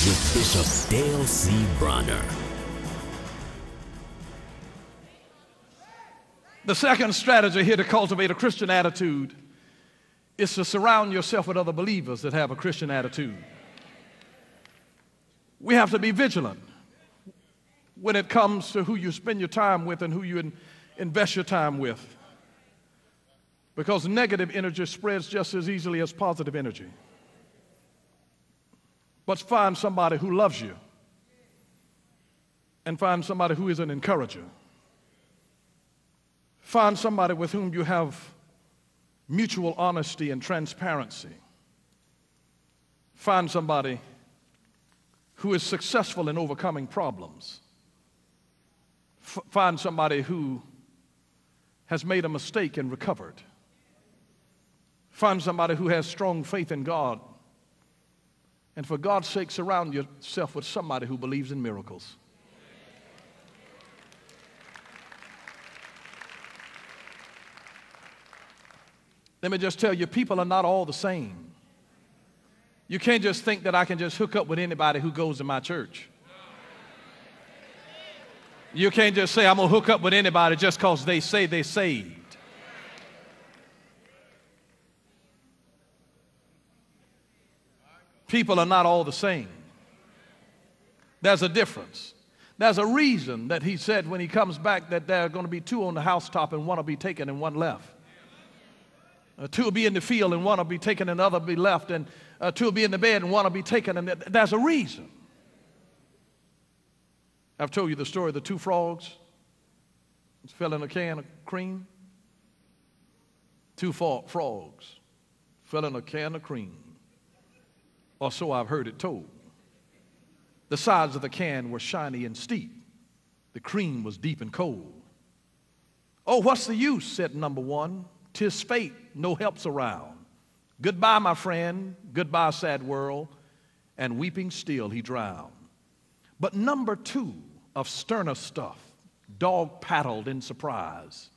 with Bishop Dale C. Bronner. The second strategy here to cultivate a Christian attitude is to surround yourself with other believers that have a Christian attitude. We have to be vigilant when it comes to who you spend your time with and who you invest your time with, because negative energy spreads just as easily as positive energy. But find somebody who loves you and find somebody who is an encourager. Find somebody with whom you have mutual honesty and transparency. Find somebody who is successful in overcoming problems. Find somebody who has made a mistake and recovered. Find somebody who has strong faith in God. And for God's sake, surround yourself with somebody who believes in miracles. Let me just tell you, people are not all the same. You can't just think that I can just hook up with anybody who goes to my church. You can't just say I'm going to hook up with anybody just because they say they're saved. People are not all the same. There's a difference. There's a reason that he said when he comes back that there are going to be two on the housetop and one will be taken and one left. Two will be in the field and one will be taken and the other will be left, and two will be in the bed and one will be taken, and there's a reason. I've told you the story of the two frogs that fell in a can of cream. Two frogs fell in a can of cream. Or so I've heard it told. The sides of the can were shiny and steep. The cream was deep and cold. Oh, what's the use, said number one. 'Tis fate, no help's around. Goodbye, my friend, goodbye, sad world. And weeping still he drowned. But number two, of sterner stuff, dog paddled in surprise.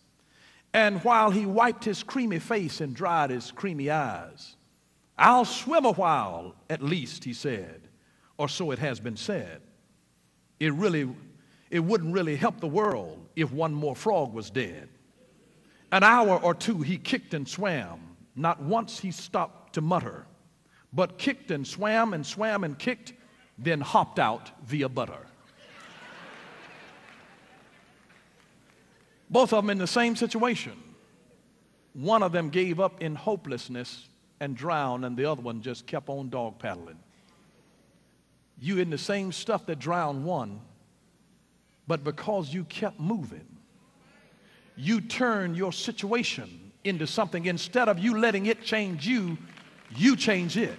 And while he wiped his creamy face and dried his creamy eyes, I'll swim a while, at least, he said, or so it has been said. It wouldn't really help the world if one more frog was dead. An hour or two he kicked and swam. Not once he stopped to mutter, but kicked and swam and kicked, then hopped out via butter. Both of them in the same situation. One of them gave up in hopelessness and drowned, and the other one just kept on dog paddling. You in the same stuff that drowned one, but because you kept moving, you turned your situation into something. Instead of you letting it change you, you change it.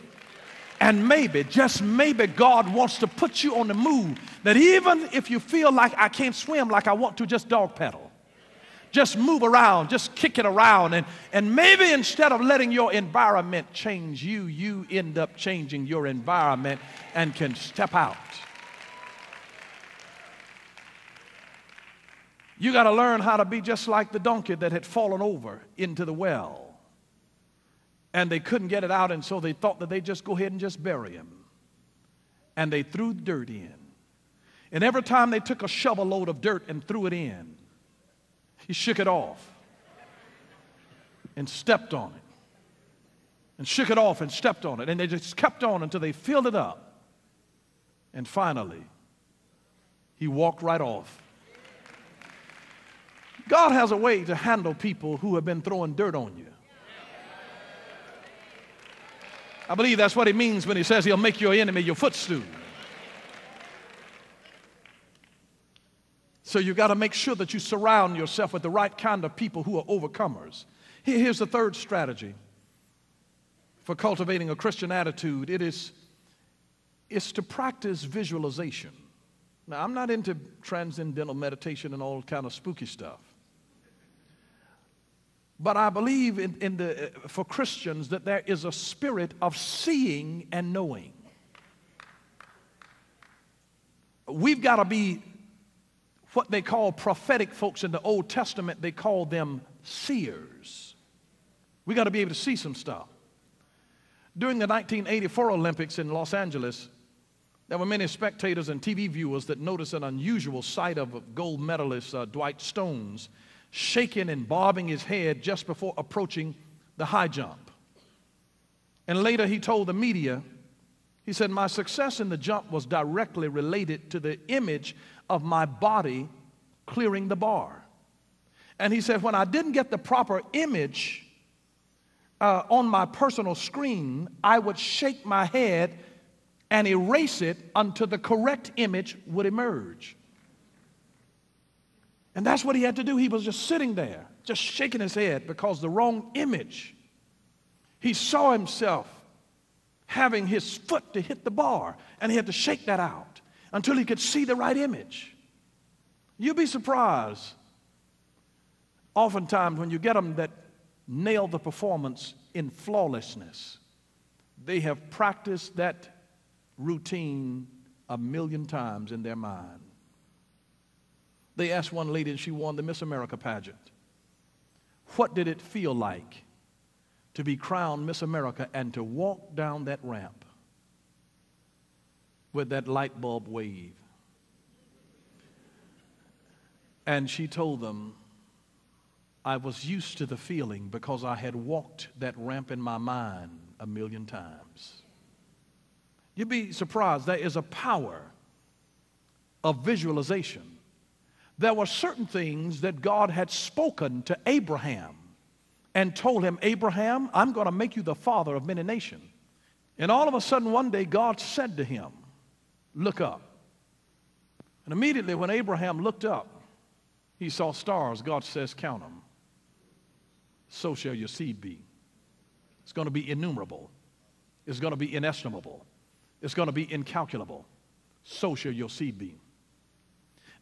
And maybe, just maybe, God wants to put you on the move, that even if you feel like I can't swim like I want to, just dog paddle. Just move around, just kick it around, and maybe instead of letting your environment change you, you end up changing your environment and can step out. You got to learn how to be just like the donkey that had fallen over into the well, and they couldn't get it out, and so they thought that they'd just go ahead and just bury him. And they threw dirt in. And every time they took a shovel load of dirt and threw it in, he shook it off and stepped on it, and shook it off and stepped on it, and they just kept on until they filled it up. And finally, he walked right off. God has a way to handle people who have been throwing dirt on you. I believe that's what he means when he says he'll make your enemy your footstool. So you've got to make sure that you surround yourself with the right kind of people who are overcomers. Here's the third strategy for cultivating a Christian attitude. It's to practice visualization. Now, I'm not into transcendental meditation and all kind of spooky stuff. But I believe for Christians that there is a spirit of seeing and knowing. We've got to be what they call prophetic folks in the Old Testament. They call them seers. We got to be able to see some stuff. During the 1984 Olympics in Los Angeles, There were many spectators and TV viewers that noticed an unusual sight of gold medalist Dwight Stones shaking and bobbing his head just before approaching the high jump. And later he told the media, he said, "My success in the jump was directly related to the image of my body clearing the bar." And he said, when I didn't get the proper image on my personal screen, I would shake my head and erase it until the correct image would emerge. And that's what he had to do. He was just sitting there, just shaking his head because the wrong image. He saw himself having his foot to hit the bar, and he had to shake that out until he could see the right image. You'll be surprised oftentimes when you get them that nail the performance in flawlessness. They have practiced that routine 1,000,000 times in their mind. They asked one lady, and she won the Miss America pageant, what did it feel like to be crowned Miss America and to walk down that ramp with that light bulb wave? And she told them, I was used to the feeling because I had walked that ramp in my mind 1,000,000 times. You'd be surprised. There is a power of visualization. There were certain things that God had spoken to Abraham and told him, Abraham, I'm going to make you the father of many nations. And all of a sudden one day God said to him, look up. And immediately when Abraham looked up, he saw stars. God says, count them. So shall your seed be. It's going to be innumerable. It's going to be inestimable. It's going to be incalculable. So shall your seed be.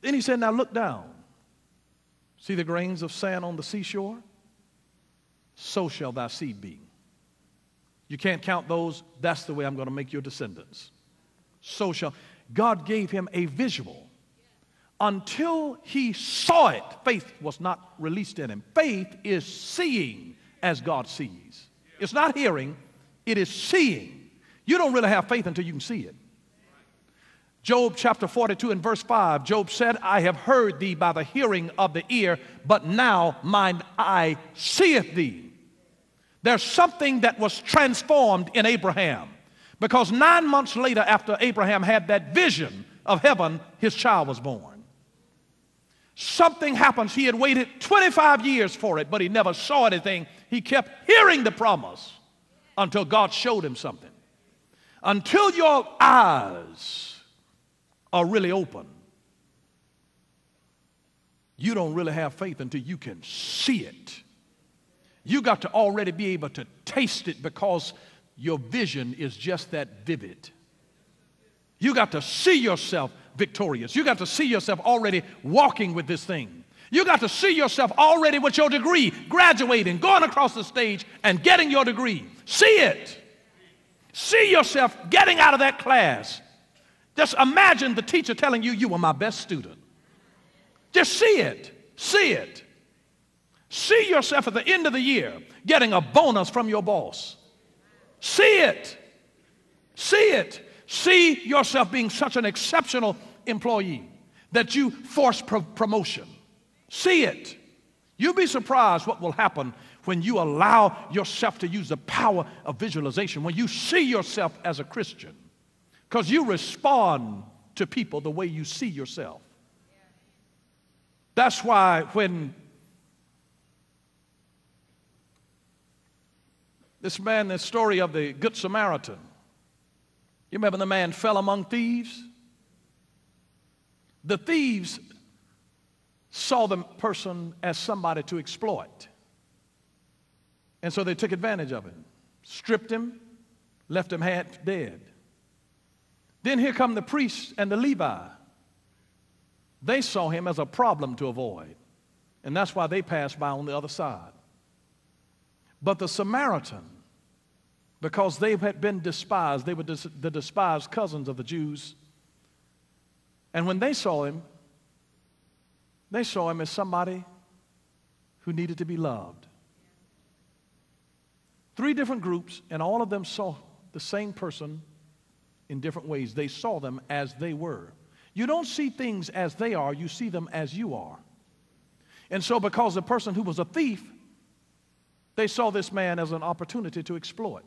Then he said, now look down. See the grains of sand on the seashore? So shall thy seed be. You can't count those. That's the way I'm going to make your descendants. So shall. God gave him a visual. Until he saw it, faith was not released in him. Faith is seeing as God sees. It's not hearing, it is seeing. You don't really have faith until you can see it. Job chapter 42 and verse 5, Job said, I have heard thee by the hearing of the ear, but now mine eye seeth thee. There's something that was transformed in Abraham, because 9 months later, after Abraham had that vision of heaven, his child was born. Something happens. He had waited 25 years for it, but he never saw anything. He kept hearing the promise until God showed him something. Until your eyes are really open, you don't really have faith until you can see it. You got to already be able to taste it because your vision is just that vivid. You got to see yourself victorious. You got to see yourself already walking with this thing. You got to see yourself already with your degree, graduating, going across the stage and getting your degree. See it. See yourself getting out of that class. Just imagine the teacher telling you, you were my best student. Just see it. See it. See yourself at the end of the year getting a bonus from your boss. See it. See it. See yourself being such an exceptional employee that you force promotion. See it. You'll be surprised what will happen when you allow yourself to use the power of visualization, when you see yourself as a Christian, because you respond to people the way you see yourself. That's why when this man, the story of the Good Samaritan, you remember the man fell among thieves? The thieves saw the person as somebody to exploit. And so they took advantage of him, stripped him, left him half dead. Then here come the priests and the Levi. They saw him as a problem to avoid. And that's why they passed by on the other side. But the Samaritan, because they had been despised, they were the despised cousins of the Jews. And when they saw him as somebody who needed to be loved. 3 different groups, and all of them saw the same person in different ways. They saw them as they were. You don't see things as they are, you see them as you are. And so because the person who was a thief, they saw this man as an opportunity to exploit.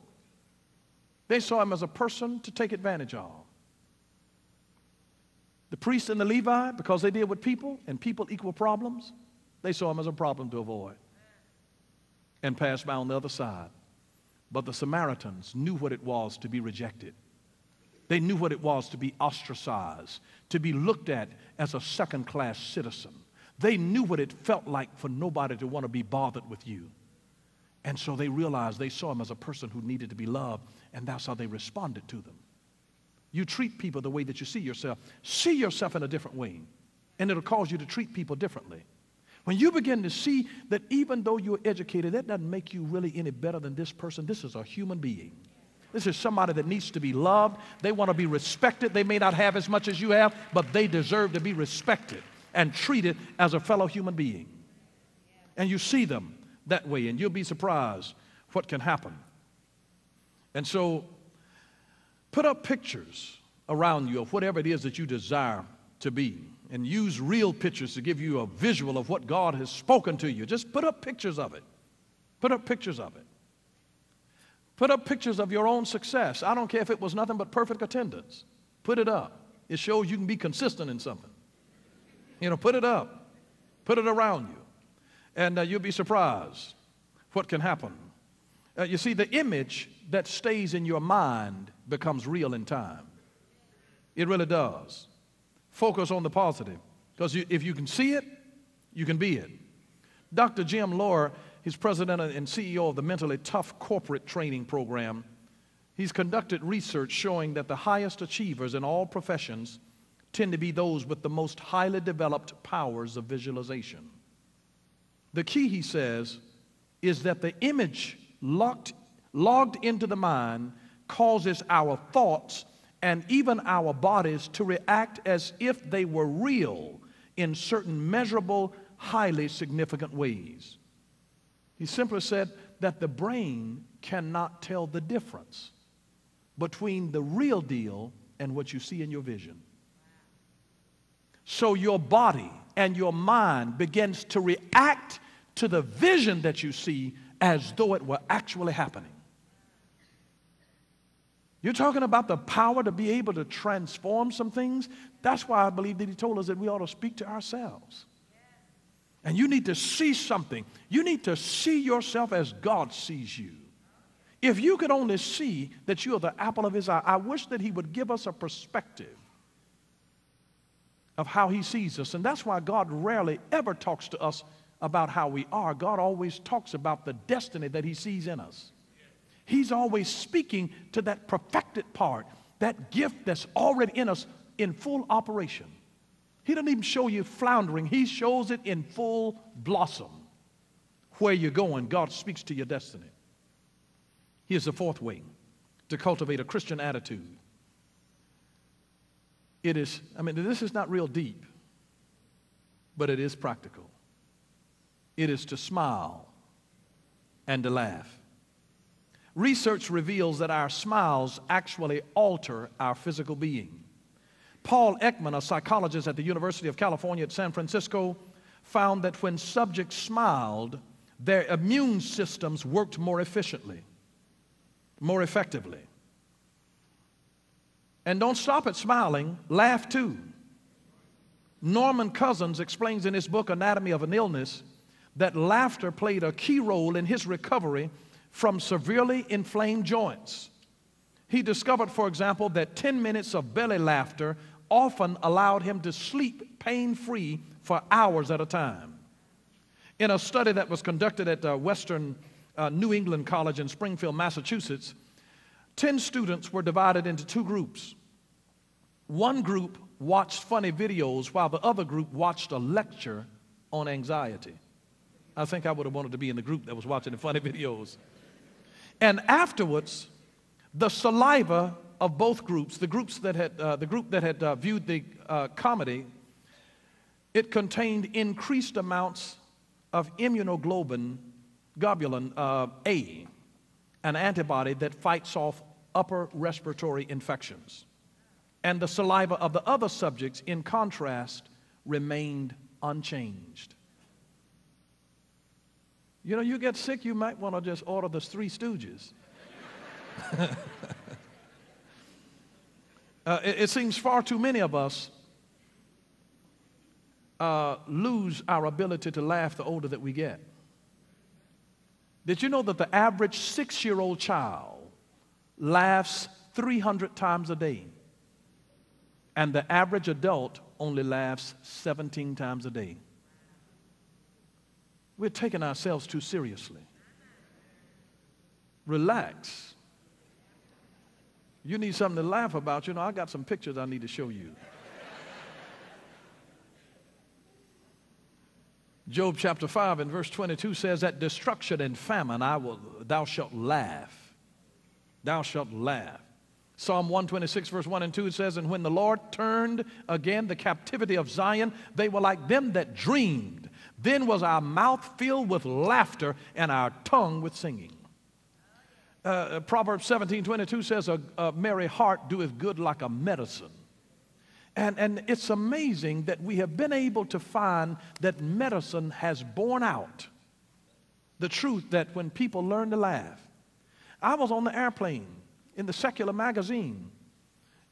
They saw him as a person to take advantage of. The priest and the Levite, because they deal with people and people equal problems, they saw him as a problem to avoid and passed by on the other side. But the Samaritans knew what it was to be rejected. They knew what it was to be ostracized, to be looked at as a second-class citizen. They knew what it felt like for nobody to want to be bothered with you. And so they realized they saw him as a person who needed to be loved, and that's how they responded to them. You treat people the way that you see yourself. See yourself in a different way, and it'll cause you to treat people differently. When you begin to see that even though you're educated, that doesn't make you really any better than this person. This is a human being. This is somebody that needs to be loved. They want to be respected. They may not have as much as you have, but they deserve to be respected and treated as a fellow human being. And you see them that way, and you'll be surprised what can happen. And so put up pictures around you of whatever it is that you desire to be, and use real pictures to give you a visual of what God has spoken to you. Just put up pictures of it. Put up pictures of it. Put up pictures of your own success. I don't care if it was nothing but perfect attendance. Put it up. It shows you can be consistent in something. Put it up. Put it around you. And you'll be surprised what can happen. You see, the image that stays in your mind becomes real in time. It really does. Focus on the positive. Because if you can see it, you can be it. Dr. Jim Lohr, he's president and CEO of the Mentally Tough Corporate Training Program. He's conducted research showing that the highest achievers in all professions tend to be those with the most highly developed powers of visualization. The key, he says, is that the image logged into the mind causes our thoughts and even our bodies to react as if they were real in certain measurable, highly significant ways. He simply said that the brain cannot tell the difference between the real deal and what you see in your vision. So your body and your mind begins to react to the vision that you see as though it were actually happening. You're talking about the power to be able to transform some things. That's why I believe that he told us that we ought to speak to ourselves. And you need to see something. You need to see yourself as God sees you. If you could only see that you are the apple of his eye, I wish that he would give us a perspective of how he sees us. And that's why God rarely ever talks to us about how we are. God always talks about the destiny that he sees in us. He's always speaking to that perfected part, that gift that's already in us in full operation. He doesn't even show you floundering. He shows it in full blossom. Where you're going, God speaks to your destiny. Here's the fourth way to cultivate a Christian attitude. This is not real deep, but it is practical. It is to smile and to laugh. Research reveals that our smiles actually alter our physical being. Paul Ekman, a psychologist at the University of California at San Francisco, found that when subjects smiled, their immune systems worked more efficiently, more effectively. And don't stop at smiling, laugh too. Norman Cousins explains in his book, Anatomy of an Illness, that laughter played a key role in his recovery from severely inflamed joints. He discovered, for example, that 10 minutes of belly laughter often allowed him to sleep pain-free for hours at a time. In a study that was conducted at Western New England College in Springfield, Massachusetts, 10 students were divided into two groups. One group watched funny videos while the other group watched a lecture on anxiety. I think I would have wanted to be in the group that was watching the funny videos. And afterwards, the saliva of both groups, the group that had viewed the comedy, it contained increased amounts of immunoglobulin A, an antibody that fights off upper respiratory infections. and the saliva of the other subjects, in contrast, remained unchanged. You know, you get sick, you might want to just order the Three Stooges. It seems far too many of us lose our ability to laugh the older that we get. Did you know that the average 6-year-old child laughs 300 times a day, and the average adult only laughs 17 times a day? We're taking ourselves too seriously. Relax. You need something to laugh about. You know, I got some pictures I need to show you. Job chapter 5 and verse 22 says, "At destruction and famine thou shalt laugh. Thou shalt laugh." Psalm 126 verse 1 and 2, it says, "And when the Lord turned again the captivity of Zion, they were like them that dreamed. Then was our mouth filled with laughter and our tongue with singing." Proverbs 17:22 says, "A merry heart doeth good like a medicine." And it's amazing that we have been able to find that medicine has borne out the truth that when people learn to laugh. I was on the airplane in the secular magazine,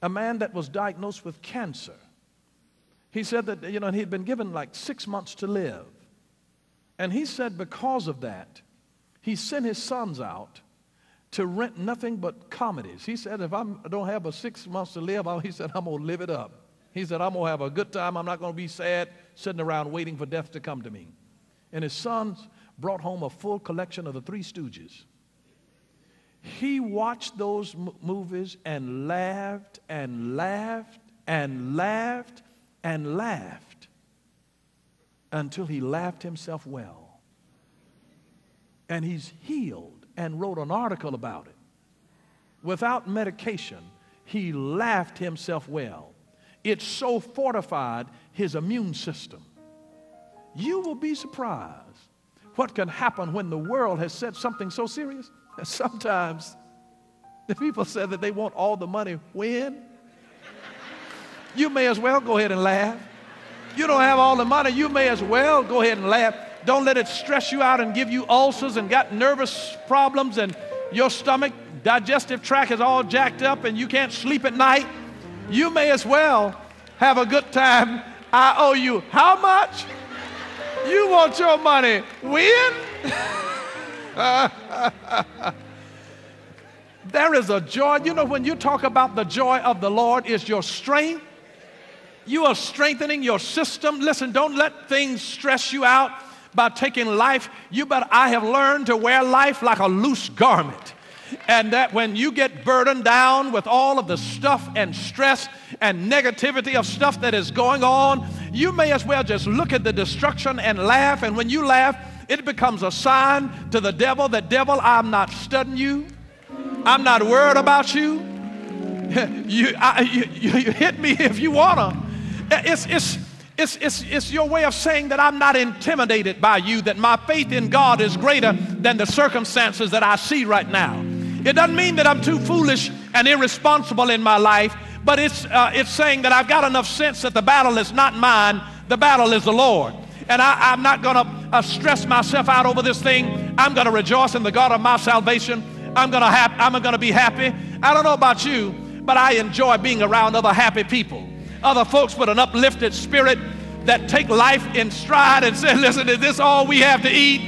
a man that was diagnosed with cancer. He said that, you know, he'd been given like 6 months to live. And he said because of that, he sent his sons out to rent nothing but comedies. He said, if I don't have 6 months to live, he said, I'm going to live it up. He said, I'm going to have a good time. I'm not going to be sad sitting around waiting for death to come to me. And his sons brought home a full collection of the Three Stooges. He watched those movies and laughed and laughed and laughed and laughed until he laughed himself well. And he's healed and wrote an article about it. Without medication, he laughed himself well. It so fortified his immune system. You will be surprised what can happen when the world has said something so serious. Sometimes the people said that they want all the money. When? You may as well go ahead and laugh. You don't have all the money, you may as well go ahead and laugh. Don't let it stress you out and give you ulcers and got nervous problems and your stomach, digestive tract is all jacked up and you can't sleep at night. You may as well have a good time. I owe you how much? You want your money when? There is a joy. You know, when you talk about the joy of the Lord is your strength, you are strengthening your system. Listen, don't let things stress you out by taking life. I have learned to wear life like a loose garment. And that when you get burdened down with all of the stuff and stress and negativity of stuff that is going on, you may as well just look at the destruction and laugh. And when you laugh, it becomes a sign to the devil that, devil, I'm not studying you. I'm not worried about you. You hit me if you wanna. It's your way of saying that I'm not intimidated by you, that my faith in God is greater than the circumstances that I see right now. It doesn't mean that I'm too foolish and irresponsible in my life, but it's saying that I've got enough sense that the battle is not mine, the battle is the Lord. And I'm not going to stress myself out over this thing. I'm going to rejoice in the God of my salvation. I'm going to be happy. I don't know about you, but I enjoy being around other happy people, other folks with an uplifted spirit that take life in stride and say, listen, is this all we have to eat?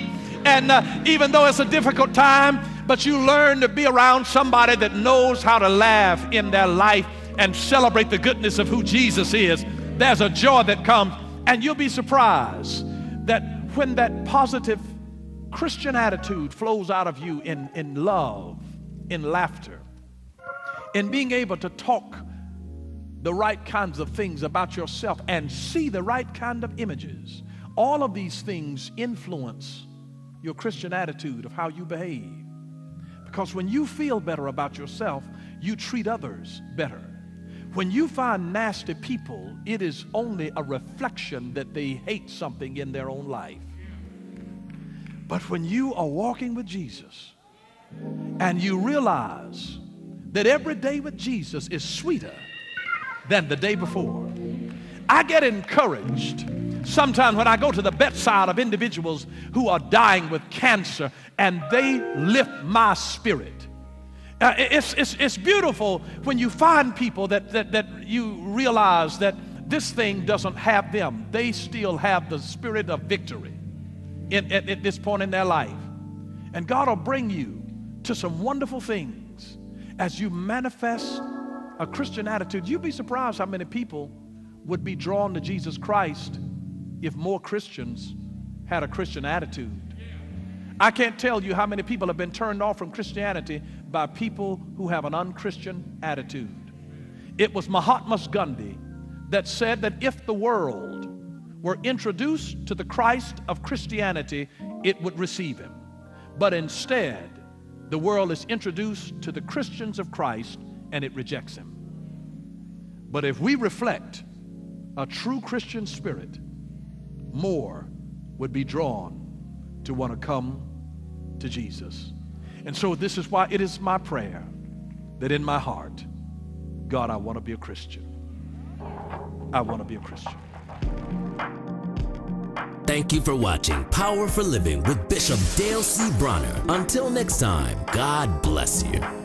And even though it's a difficult time, but you learn to be around somebody that knows how to laugh in their life and celebrate the goodness of who Jesus is. There's a joy that comes, and you'll be surprised that when that positive Christian attitude flows out of you in love, in laughter, in being able to talk the right kinds of things about yourself and see the right kind of images, all of these things influence your Christian attitude of how you behave. Because when you feel better about yourself, you treat others better. When you find nasty people, it is only a reflection that they hate something in their own life. But when you are walking with Jesus and you realize that every day with Jesus is sweeter than the day before. I get encouraged sometimes when I go to the bedside of individuals who are dying with cancer, and they lift my spirit. It's beautiful when you find people that you realize that this thing doesn't have them. They still have the spirit of victory at this point in their life. And God will bring you to some wonderful things as you manifest a Christian attitude. You'd be surprised how many people would be drawn to Jesus Christ if more Christians had a Christian attitude. I can't tell you how many people have been turned off from Christianity by people who have an unchristian attitude. It was Mahatma Gandhi that said that if the world were introduced to the Christ of Christianity, it would receive him. But instead, the world is introduced to the Christians of Christ and it rejects him. But if we reflect a true Christian spirit, more would be drawn to want to come to Jesus. And so this is why it is my prayer that in my heart, God, I want to be a Christian. I want to be a Christian. Thank you for watching Power for Living with Bishop Dale C. Bronner. Until next time, God bless you.